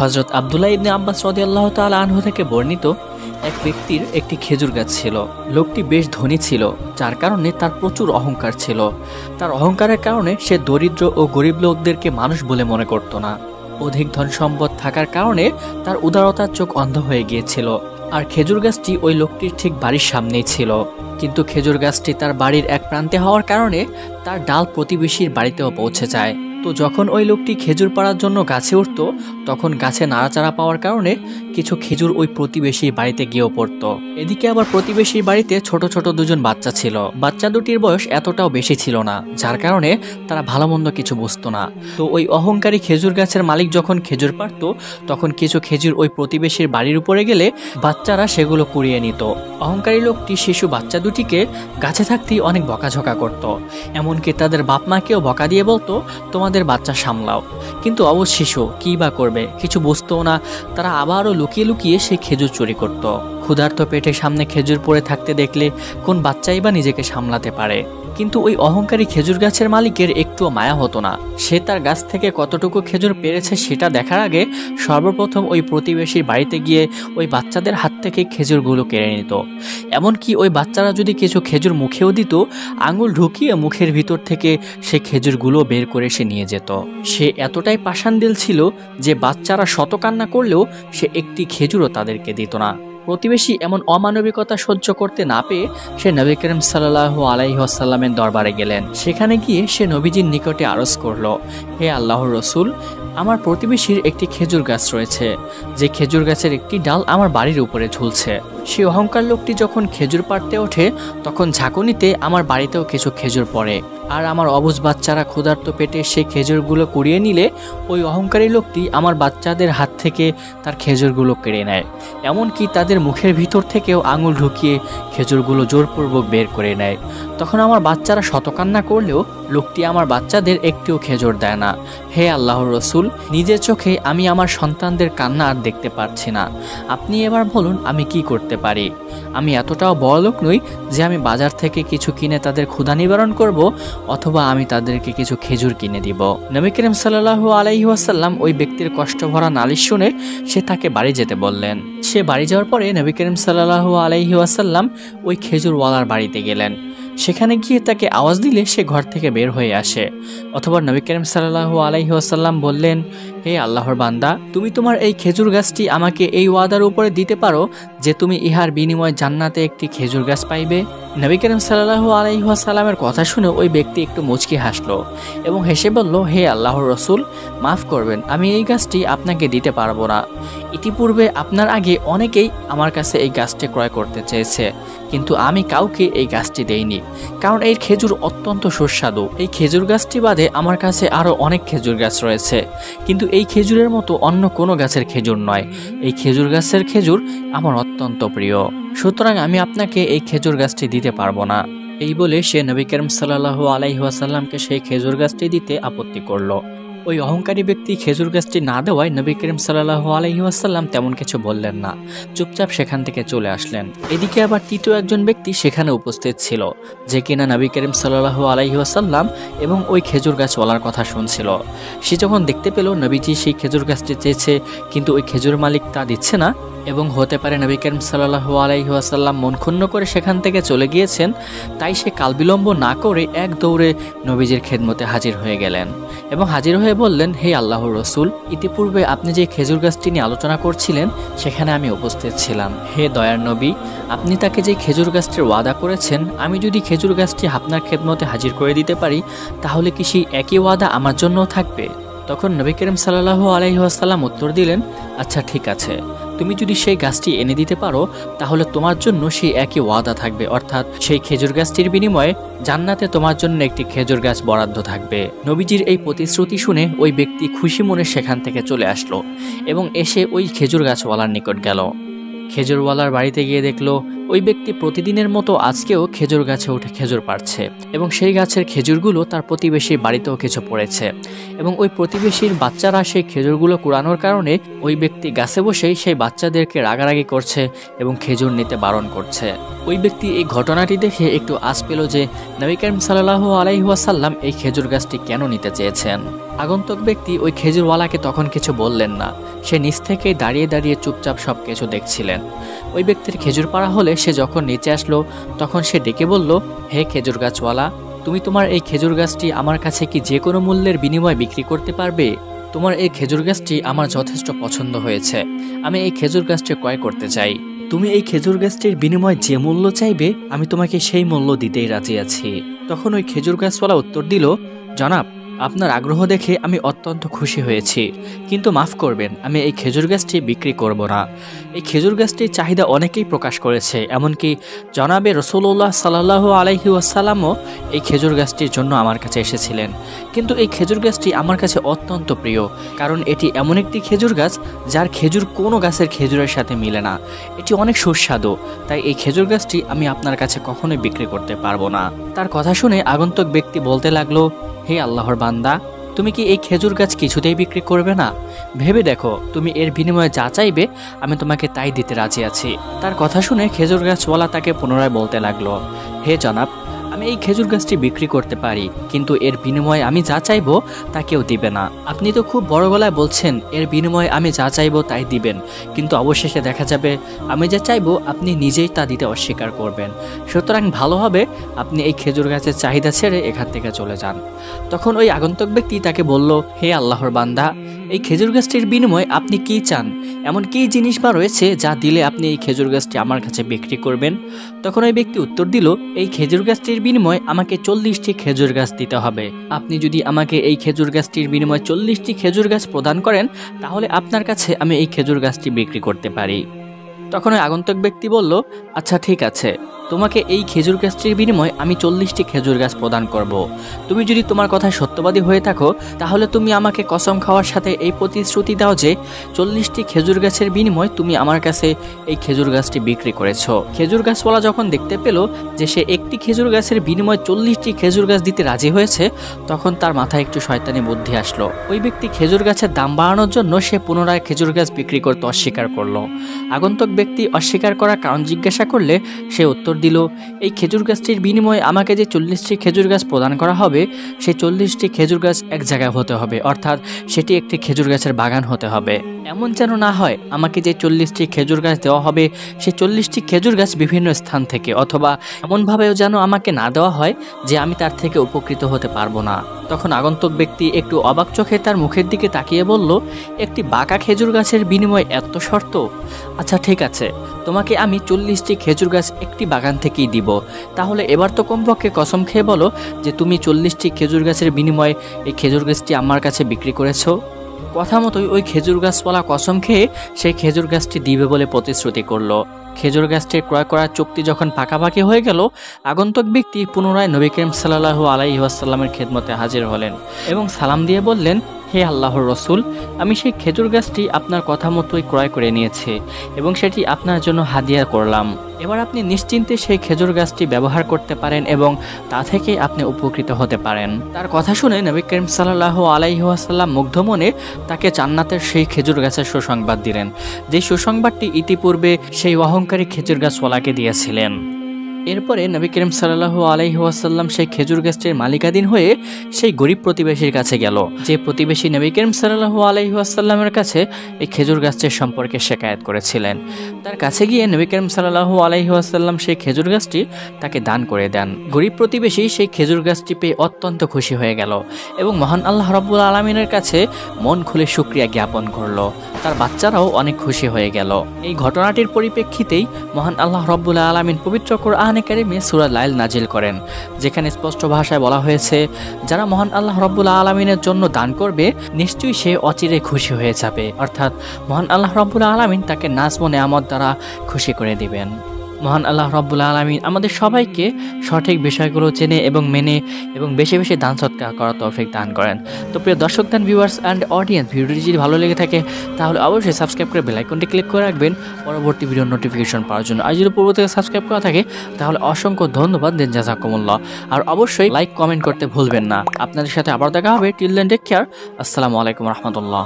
হযরত আব্দুল্লাহ ইবনে আব্বাস রাদিয়াল্লাহু তাআলা আনহু থেকে বর্ণিত, এক ব্যক্তির একটি খেজুর গাছ ছিল। লোকটি বেশ ধনী ছিল, যার কারণে তার প্রচুর অহংকার ছিল। তার অহংকারের কারণে সে দরিদ্র ও গরিব লোকদেরকে মানুষ বলে মনে করত না। অধিক ধন সম্পদ থাকার কারণে তার উদারতার চোখ অন্ধ হয়ে গিয়েছিল। আর খেজুর গাছটি ওই লোকটির ঠিক বাড়ির সামনেই ছিল। কিন্তু খেজুর গাছটি তার বাড়ির এক প্রান্তে হওয়ার কারণে তার ডাল প্রতিবেশীর বাড়িতেও পৌঁছে যায়। তো যখন ওই লোকটি খেজুর পাড়ার জন্য গাছে উঠত, তখন গাছে নাড়াচাড়া পাওয়ার কারণে কিছু খেজুর ওই প্রতিবেশীর বাড়িতে গিয়েও পড়ত। এদিকে আবার প্রতিবেশীর বাড়িতে ছোট ছোট দুজন বাচ্চা ছিল। বাচ্চা দুটির বয়স এতটাও বেশি ছিল না, যার কারণে তারা ভালো মন্দ কিছু বুঝতো না। তো ওই অহংকারী খেজুর গাছের মালিক যখন খেজুর পাড়ত, তখন কিছু খেজুর ওই প্রতিবেশীর বাড়ির উপরে গেলে বাচ্চারা সেগুলো কুড়িয়ে নিত। অহংকারী লোকটি শিশু বাচ্চা দুটিকে গাছে থাকতেই অনেক বকাঝকা করত। এমনকি তাদের বাপ মাকেও বকা দিয়ে বলতো, তোমাদের বাচ্চা সামলাও। কিন্তু অবশ্য শিশু কি বা করবে, কিছু বুঝতো না। তারা আবারও লুকিয়ে লুকিয়ে সেই খেজুর চুরি করত। ক্ষুধার্ত পেটে সামনে খেজুর পড়ে থাকতে দেখলে কোন বাচ্চাই বা নিজেকে সামলাতে পারে। কিন্তু ওই অহংকারী খেজুর গাছের মালিকের একটুও মায়া হতো না। সে তার গাছ থেকে কতটুকু খেজুর পেরেছে সেটা দেখার আগে সর্বপ্রথম ওই প্রতিবেশীর বাড়িতে গিয়ে ওই বাচ্চাদের হাত থেকে খেজুরগুলো কেড়ে নিত। এমনকি ওই বাচ্চারা যদি কিছু খেজুর মুখেও দিত, আঙুল ঢুকিয়ে মুখের ভিতর থেকে সে খেজুরগুলো বের করে সে নিয়ে যেত। সে এতটাই পাষাণ দিল ছিল যে বাচ্চারা শত কান্না করলেও সে একটি খেজুরও তাদেরকে দিত না। প্রতিবেশী এমন অমানবিকতা সহ্য করতে না পেয়ে সে নবী করিম সাল্লাল্লাহু আলাইহি ওয়াসাল্লামের দরবারে গেলেন। সেখানে গিয়ে সে নবীজির নিকটে আরজ করল, হে আল্লাহর রসুল, আমার প্রতিবেশীর একটি খেজুর গাছ রয়েছে, যে খেজুর গাছের একটি ডাল আমার বাড়ির উপরে ঝুলছে। সেই অহংকার লোকটি যখন খেজুর পাড়তে ওঠে, তখন ঝাঁকুনিতে আমার বাড়িতেও কিছু খেজুর পড়ে। আর আমার অবুঝ বাচ্চারা ক্ষুধার্ত পেটে সেই খেজুরগুলো কুড়িয়ে নিলে ওই অহংকারী লোকটি আমার বাচ্চাদের হাত থেকে তার খেজুরগুলো কেড়ে নেয়। এমনকি তাদের মুখের ভিতর থেকেও আঙুল ঢুকিয়ে খেজুরগুলো জোরপূর্বক বের করে নেয়। তখন আমার বাচ্চারা শতকান্না করলেও লোকটি আমার বাচ্চাদের একটিও খেজুর দেয় না। হে আল্লাহর রসুল, নিজের চোখে আমি আমার সন্তানদের কান্না আর দেখতে পারছি না। আপনি এবার বলুন আমি কি করতে পারি? আমি এতটাও বড়লোক নই যে আমি বাজার থেকে কিছু কিনে তাদের ক্ষুধা নিবারণ করব, অথবা আমি তাদেরকে কিছু খেজুর কিনে দিব। নবী করিম সাল্লাল্লাহু আলাইহি ওয়াসাল্লাম ওই ব্যক্তির কষ্ট ভরা নালিশ শুনে সে তাকে বাড়ি যেতে বললেন। সে বাড়ি যাওয়ার পরে নবী করিম সাল্লাল্লাহু আলাইহি ওয়াসাল্লাম ওই খেজুরওয়ালার বাড়িতে গেলেন। সেখানে গিয়ে তাকে আওয়াজ দিলে সে ঘর থেকে বের হয়ে আসে। অথবা নবী করিম সাল্লাল্লাহু আলাইহি ওয়াসাল্লাম বললেন, হে আল্লাহর বান্দা, তুমি তোমার এই খেজুর গাছটি আমাকে এই ওয়াদার উপরে দিতে পারো যে তুমি ইহার বিনিময়ে জান্নাতে একটি খেজুর গাছ পাইবে? নবী করিম সাল্লাল্লাহু আলাইহি ওয়াসাল্লামের কথা শুনে ওই ব্যক্তি একটু মুচকি হাসলো এবং হেসে বলল, হে আল্লাহর রসুল, মাফ করবেন, আমি এই গাছটি আপনাকে দিতে পারবো না। ইতিপূর্বে আপনার আগে অনেকেই আমার কাছে এই গাছটি ক্রয় করতে চেয়েছে, কিন্তু আমি কাউকে এই গাছটি দেইনি, কারণ এই খেজুর অত্যন্ত সুস্বাদু। এই খেজুর গাছটি বাদে আমার কাছে আরও অনেক খেজুর গাছ রয়েছে, কিন্তু এই খেজুরের মতো অন্য কোনো গাছের খেজুর নয়। এই খেজুর গাছের খেজুর আমার অত্যন্ত প্রিয়, সুতরাং আমি আপনাকে এই খেজুর গাছটি দিতে পারবো না। এই বলে সে নবী করিম সাল্লাল্লাহু আলাইহি ওয়াসাল্লামকে সেই খেজুর গাছটি দিতে আপত্তি করলো। ওই অহংকারী ব্যক্তি খেজুর গাছটি না দেওয়ায় নবী করিম সাল্লাল্লাহু আলাইহি ওয়াসাল্লাম তেমন কিছু বললেন না, চুপচাপ সেখান থেকে চলে আসলেন। এদিকে আবার তৃতীয় একজন ব্যক্তি সেখানে উপস্থিত ছিল, যে কিনা নবী করিম সাল্লাল্লাহু আলাইহি ওয়াসাল্লাম এবং ওই খেজুর গাছওয়ালার কথা শুনছিল। সে যখন দেখতে পেল নবীজি সেই খেজুর গাছটি চেয়েছে, কিন্তু ওই খেজুর মালিক তা দিচ্ছে না, এবং হতে পারে নবী করিম সাল্লাল্লাহু আলাইহি ওয়াসাল্লাম মন ক্ষুণ্ণ করে সেখান থেকে চলে গিয়েছেন, তাই সে কালবিলম্ব না করে এক দৌড়ে নবীজির খেদমতে হাজির হয়ে গেলেন এবং হাজির হয়ে বললেন, হে আল্লাহর রসুল, ইতিপূর্বে আপনি যে খেজুর গাছটি নিয়ে আলোচনা করছিলেন সেখানে আমি উপস্থিত ছিলাম। হে দয়ার নবী, আপনি তাকে যে খেজুর গাছটির ওয়াদা করেছেন, আমি যদি খেজুর গাছটি আপনার খেদমতে হাজির করে দিতে পারি, তাহলে কি সেই একই ওয়াদা আমার জন্যও থাকবে? তখন নবী করিম সাল্লাল্লাহু আলাইহি ওয়াসাল্লাম উত্তর দিলেন, আচ্ছা ঠিক আছে, তুমি যদি সেই গাছটি এনে দিতে পারো তাহলে তোমার জন্য সেই একই ওয়াদা থাকবে, অর্থাৎ সেই খেজুর গাছটির বিনিময়ে জান্নাতে তোমার জন্য একটি খেজুর গাছ বরাদ্দ থাকবে। নবীজির এই প্রতিশ্রুতি শুনে ওই ব্যক্তি খুশি মনে সেখান থেকে চলে আসলো এবং এসে ওই খেজুর গাছওয়ালার নিকট গেল। খেজুরওয়ালার বাড়িতে গিয়ে দেখলো ওই ব্যক্তি প্রতিদিনের মতো আজকেও খেজুর গাছে উঠে খেজুর পাড়ছে এবং সেই গাছের খেজুরগুলো তার প্রতিবেশীর বাড়িতেও কিছু পড়েছে এবং ওই প্রতিবেশীর বাচ্চারা সেই খেজুরগুলো কুড়ানোর কারণে ওই ব্যক্তি গাছে বসেই সেই বাচ্চাদেরকে রাগারাগি করছে এবং খেজুর নিতে বারণ করছে। ওই ব্যক্তি এই ঘটনাটি দেখে একটু আশ পেল যে নবী করিম সাল্লাল্লাহু আলাইহি ওয়াসাল্লাম এই খেজুর গাছটি কেন নিতে চেয়েছেন। আগন্তুক ব্যক্তি ওই খেজুরওয়ালাকে তখন কিছু বললেন না, সে নিচ থেকে দাঁড়িয়ে দাঁড়িয়ে চুপচাপ সব কিছু দেখছিলেন। ওই ব্যক্তির খেজুর পাড়া হলে সে যখন নিচে আসলো তখন সে ডেকে বলল, হে খেজুর গাছওয়ালা, তুমি তোমার এই খেজুর গাছটি আমার কাছে কি যে কোনো মূল্যের বিনিময়ে বিক্রি করতে পারবে? তোমার এই খেজুর গাছটি আমার যথেষ্ট পছন্দ হয়েছে, আমি এই খেজুর গাছটি ক্রয় করতে চাই। তুমি এই খেজুর গাছটির বিনিময়ে যে মূল্য চাইবে আমি তোমাকে সেই মূল্য দিতেই রাজি আছি। তখন ওই খেজুর গাছওয়ালা উত্তর দিল, জনাব, আপনার আগ্রহ দেখে আমি অত্যন্ত খুশি হয়েছি, কিন্তু মাফ করবেন, আমি এই খেজুর গাছটি বিক্রি করব না। এই খেজুর গাছটির চাহিদা অনেকেই প্রকাশ করেছে, এমনকি জনাবে রাসূলুল্লাহ সাল্লাল্লাহু আলাইহি ওয়াসাল্লামও এই খেজুর গাছটির জন্য আমার কাছে এসেছিলেন। কিন্তু এই খেজুর গাছটি আমার কাছে অত্যন্ত প্রিয়, কারণ এটি এমন একটি খেজুর গাছ যার খেজুর কোনো গাছের খেজুরের সাথে মিলে না। এটি অনেক সুস্বাদু, তাই এই খেজুর গাছটি আমি আপনার কাছে কখনোই বিক্রি করতে পারবো না। তার কথা শুনে আগন্তুক ব্যক্তি বলতে লাগলো, হে আল্লাহর বান্দা, তুমি কি এই খেজুর গাছ কিছুতেই বিক্রি করবে না? ভেবে দেখো, তুমি এর বিনিময়ে যা চাইবে আমি তোমাকে তাই দিতে রাজি আছি। তার কথা শুনে খেজুর গাছওয়ালা তাকে পুনরায় বলতে লাগলো, হে জনাব, আমি এই খেজুর গাছটি বিক্রি করতে পারি, কিন্তু এর বিনিময়ে আমি যা চাইবো তা কেউ দিবে না। আপনি তো খুব বড় গলায় বলছেন এর বিনিময়ে আমি যা চাইবো তাই দিবেন, কিন্তু অবশেষে দেখা যাবে আমি যা চাইবো আপনি নিজেই তা দিতে অস্বীকার করবেন। সুতরাং ভালো হবে আপনি এই খেজুর গাছের চাহিদা ছেড়ে এখান থেকে চলে যান। তখন ওই আগন্তুক ব্যক্তি তাকে বলল, হে আল্লাহর বান্দা, এই খেজুর গাছটির বিনিময়ে আপনি কি চান? এমন কি জিনিস বা রয়েছে যা দিলে আপনি এই খেজুর গাছটি আমার কাছে বিক্রি করবেন? তখন ওই ব্যক্তি উত্তর দিল, এই খেজুর গাছটির বিনিময়ে আমাকে 40টি খেজুর গাছ দিতে হবে। আপনি যদি আমাকে এই খেজুর গাছটির বিনিময়ে 40টি খেজুর গাছ প্রদান করেন তাহলে আপনার কাছে আমি এই খেজুর গাছটি বিক্রি করতে পারি। তখন ওই আগন্তুক ব্যক্তি বলল, আচ্ছা ঠিক আছে, তোমাকে এই খেজুর গাছটির বিনিময়ে আমি 40টি খেজুর গাছ প্রদান করব। তুমি যদি তোমার কথা সত্যবাদী হয়ে থাকো তাহলে তুমি আমাকে কসম খাওয়ার সাথে এই প্রতিশ্রুতি দাও যে 40টি খেজুর গাছের বিনিময়ে তুমি আমার কাছে এই খেজুর গাছটি বিক্রি করেছো। খেজুর গাছওয়ালা যখন দেখতে পেল যে সে একটি খেজুর গাছের বিনিময়ে 40টি খেজুর গাছ দিতে রাজি হয়েছে তখন তার মাথায় একটু শয়তানি বুদ্ধি আসলো। ওই ব্যক্তি খেজুর গাছের দাম বাড়ানোর জন্য সে পুনরায় খেজুর গাছ বিক্রি করতে অস্বীকার করলো। আগন্তুক ব্যক্তি অস্বীকার করার কারণ জিজ্ঞাসা করলে সে উত্তর দিল, এই খেজুর গাছটির বিনিময়ে আমাকে যে 40টি খেজুর গাছ প্রদান করা হবে সেই 40টি খেজুর গাছ এক জায়গায় হতে হবে, অর্থাৎ সেটি একটি খেজুর গাছের বাগান হতে হবে। এমন যেন না হয় আমাকে যে 40টি খেজুর গাছ দেওয়া হবে সেই 40টি খেজুর গাছ বিভিন্ন স্থান থেকে, অথবা এমনভাবেও যেন আমাকে না দেওয়া হয় যে আমি তার থেকে উপকৃত হতে পারবো না। তখন আগন্তুক ব্যক্তি একটু অবাক চোখে তার মুখের দিকে তাকিয়ে বলল, একটি বাঁকা খেজুর গাছের বিনিময়ে এত শর্ত? আচ্ছা ঠিক আছে, তোমাকে আমি 40টি খেজুর গাছ একটি বাগান থেকেই দিব। তাহলে এবার তো কমপক্ষে কসম খেয়ে বলো যে তুমি 40টি খেজুর গাছের বিনিময়ে এই খেজুর গাছটি আমার কাছে বিক্রি করেছো। কথা মতোই ওই খেজুর গাছওয়ালা কসম খেয়ে সেই খেজুর গাছটি দিবে বলে প্রতিশ্রুতি করলো। খেজুর গাছটি ক্রয় করার চুক্তি যখন পাকাপাকি হয়ে গেল আগন্তুক ব্যক্তি পুনরায় নবী করিম সাল্লাল্লাহু আলাইহি ওয়াসাল্লামের খেদমতে হাজির হলেন এবং সালাম দিয়ে বললেন, হে আল্লাহর রসুল, আমি সেই খেজুর গাছটি আপনার কথা মতোই ক্রয় করে নিয়েছি এবং সেটি আপনার জন্য হাদিয়া করলাম। এবার আপনি নিশ্চিন্তে সেই খেজুর গাছটি ব্যবহার করতে পারেন এবং তা থেকে আপনি উপকৃত হতে পারেন। তার কথা শুনে নবী করিম সাল্লাল্লাহু আলাইহি ওয়াসাল্লাম মুগ্ধ মনে তাকে জান্নাতের সেই খেজুর গাছের সুসংবাদ দিলেন, যে সুসংবাদটি ইতিপূর্বে সেই অহংকারী খেজুর গাছওয়ালাকে দিয়েছিলেন। এরপরে নবী করিম সাল্লাল্লাহু আলাইহি ওয়াসাল্লাম সেই খেজুর গাছটির মালিকাধীন হয়ে সেই গরিব প্রতিবেশীর কাছে গেল, যে প্রতিবেশী নবী করিম সাল্লাল্লাহু আলাইহি ওয়াসাল্লামের কাছে এই খেজুর গাছটির সম্পর্কে শিকায়াত করেছিলেন। তার কাছে গিয়ে নবী করিম সাল্লাল্লাহু আলাইহি ওয়াসাল্লাম সেই খেজুর গাছটি তাকে দান করে দেন। গরিব প্রতিবেশী সেই খেজুর গাছটি পেয়ে অত্যন্ত খুশি হয়ে গেল এবং মহান আল্লাহ রাব্বুল আলামিনের কাছে মন খুলে শুকরিয়া জ্ঞাপন করলো। তার বাচ্চারাও অনেক খুশি হয়ে গেল। এই ঘটনাটির পরিপ্রেক্ষিতেই মহান আল্লাহ রাব্বুল আলামিন পবিত্র কোরআনে কারিমে সূরা লাইল নাজিল করেন, যেখানে স্পষ্ট ভাষায় বলা হয়েছে, যারা মহান আল্লাহ রাব্বুল আলামিনের জন্য দান করবে নিশ্চয়ই সে অচিরে খুশি হয়ে যাবে, অর্থাৎ মহান আল্লাহ রাব্বুল আলামিন তাকে নাজম ও নেয়ামত দ্বারা খুশি করে দিবেন। মহান আল্লাহ রাব্বুল আলামিন আমাদের সবাইকে সঠিক বিষয়গুলো জেনে এবং মেনে এবং বেশি বেশি দান সৎকার করার তৌফিক দান করেন। তো প্রিয় দর্শক দেন ভিউয়ার্স অ্যান্ড অডিয়েন্স, ভিডিওটি যদি ভালো লেগে থাকে তাহলে অবশ্যই সাবস্ক্রাইব করে বেল আইকনটি ক্লিক করে রাখবেন পরবর্তী ভিডিওর নোটিফিকেশন পাওয়ার জন্য। আর যদি পূর্ব থেকে সাবস্ক্রাইব করা থাকে তাহলে অসংখ্য ধন্যবাদ দেন, জাযাকুমুল্লাহ। আর অবশ্যই লাইক কমেন্ট করতে ভুলবেন না। আপনাদের সাথে আবার দেখা হবে। Till then take care. আসসালামু আলাইকুম রহমতুল্লাহ।